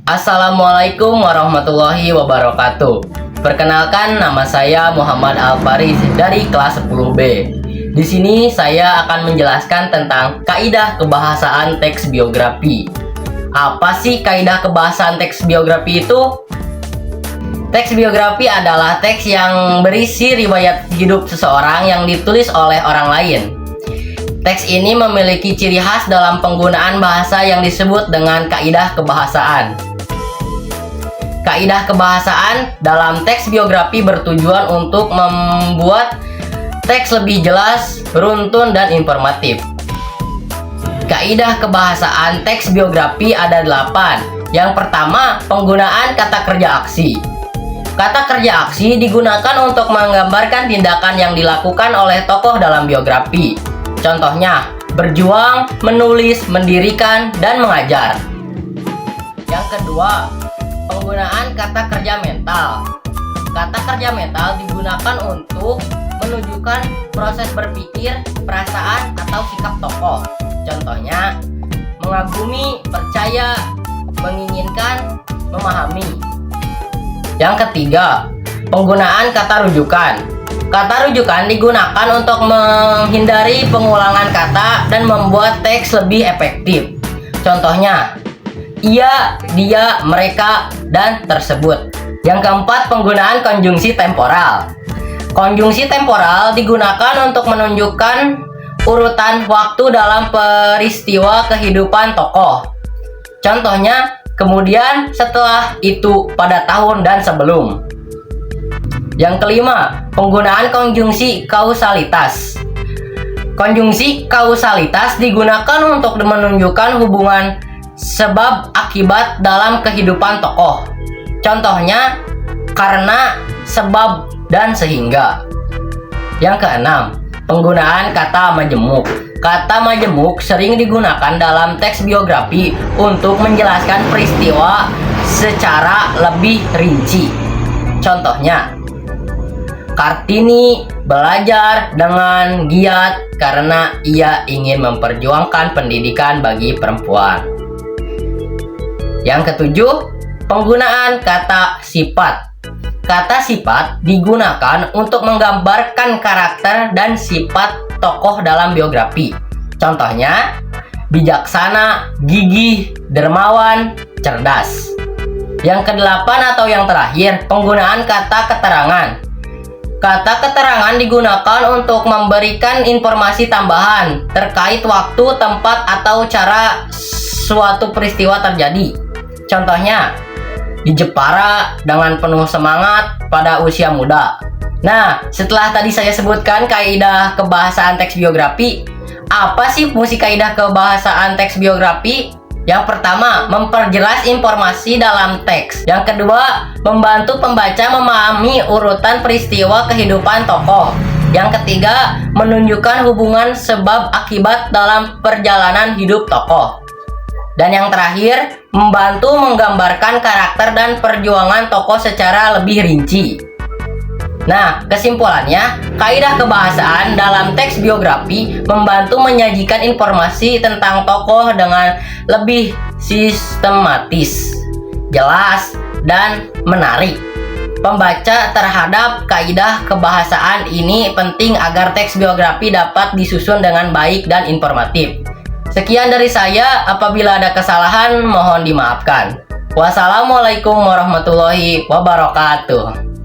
Assalamualaikum warahmatullahi wabarakatuh. Perkenalkan, nama saya Muhammad Al-Faris dari kelas 10B. Di sini saya akan menjelaskan tentang kaidah kebahasaan teks biografi. Apa sih kaidah kebahasaan teks biografi itu? Teks biografi adalah teks yang berisi riwayat hidup seseorang yang ditulis oleh orang lain. Teks ini memiliki ciri khas dalam penggunaan bahasa yang disebut dengan kaidah kebahasaan. Kaidah kebahasaan dalam teks biografi bertujuan untuk membuat teks lebih jelas, beruntun, dan informatif. Kaidah kebahasaan teks biografi ada 8. Yang pertama, penggunaan kata kerja aksi. Kata kerja aksi digunakan untuk menggambarkan tindakan yang dilakukan oleh tokoh dalam biografi. Contohnya, berjuang, menulis, mendirikan, dan mengajar. Yang kedua, penggunaan kata kerja mental. Kata kerja mental digunakan untuk menunjukkan proses berpikir, perasaan, atau sikap tokoh. Contohnya, mengagumi, percaya, menginginkan, memahami. Yang ketiga, penggunaan kata rujukan. Kata rujukan digunakan untuk menghindari pengulangan kata dan membuat teks lebih efektif. Contohnya, ia, dia, mereka, dan tersebut. Yang keempat, penggunaan konjungsi temporal. Konjungsi temporal digunakan untuk menunjukkan urutan waktu dalam peristiwa kehidupan tokoh. Contohnya, kemudian, setelah, itu, pada tahun, dan sebelum. Yang kelima, penggunaan konjungsi kausalitas. Konjungsi kausalitas digunakan untuk menunjukkan hubungan sebab akibat dalam kehidupan tokoh. Contohnya, karena, sebab, dan sehingga. Yang keenam, penggunaan kata majemuk. Kata majemuk sering digunakan dalam teks biografi untuk menjelaskan peristiwa secara lebih rinci. Contohnya, Kartini belajar dengan giat karena ia ingin memperjuangkan pendidikan bagi perempuan. Yang ketujuh, penggunaan kata sifat. Kata sifat digunakan untuk menggambarkan karakter dan sifat tokoh dalam biografi. Contohnya, bijaksana, gigih, dermawan, cerdas. Yang kedelapan atau yang terakhir, penggunaan kata keterangan. Kata keterangan digunakan untuk memberikan informasi tambahan terkait waktu, tempat, atau cara suatu peristiwa terjadi. Contohnya, di Jepara dengan penuh semangat pada usia muda. Nah, setelah tadi saya sebutkan kaidah kebahasaan teks biografi, apa sih fungsi kaidah kebahasaan teks biografi? Yang pertama, memperjelas informasi dalam teks. Yang kedua, membantu pembaca memahami urutan peristiwa kehidupan tokoh. Yang ketiga, menunjukkan hubungan sebab akibat dalam perjalanan hidup tokoh. Dan yang terakhir, membantu menggambarkan karakter dan perjuangan tokoh secara lebih rinci. Nah, kesimpulannya, kaidah kebahasaan dalam teks biografi membantu menyajikan informasi tentang tokoh dengan lebih sistematis, jelas, dan menarik. Pembaca terhadap kaidah kebahasaan ini penting agar teks biografi dapat disusun dengan baik dan informatif. Sekian dari saya, apabila ada kesalahan mohon dimaafkan. Wassalamualaikum warahmatullahi wabarakatuh.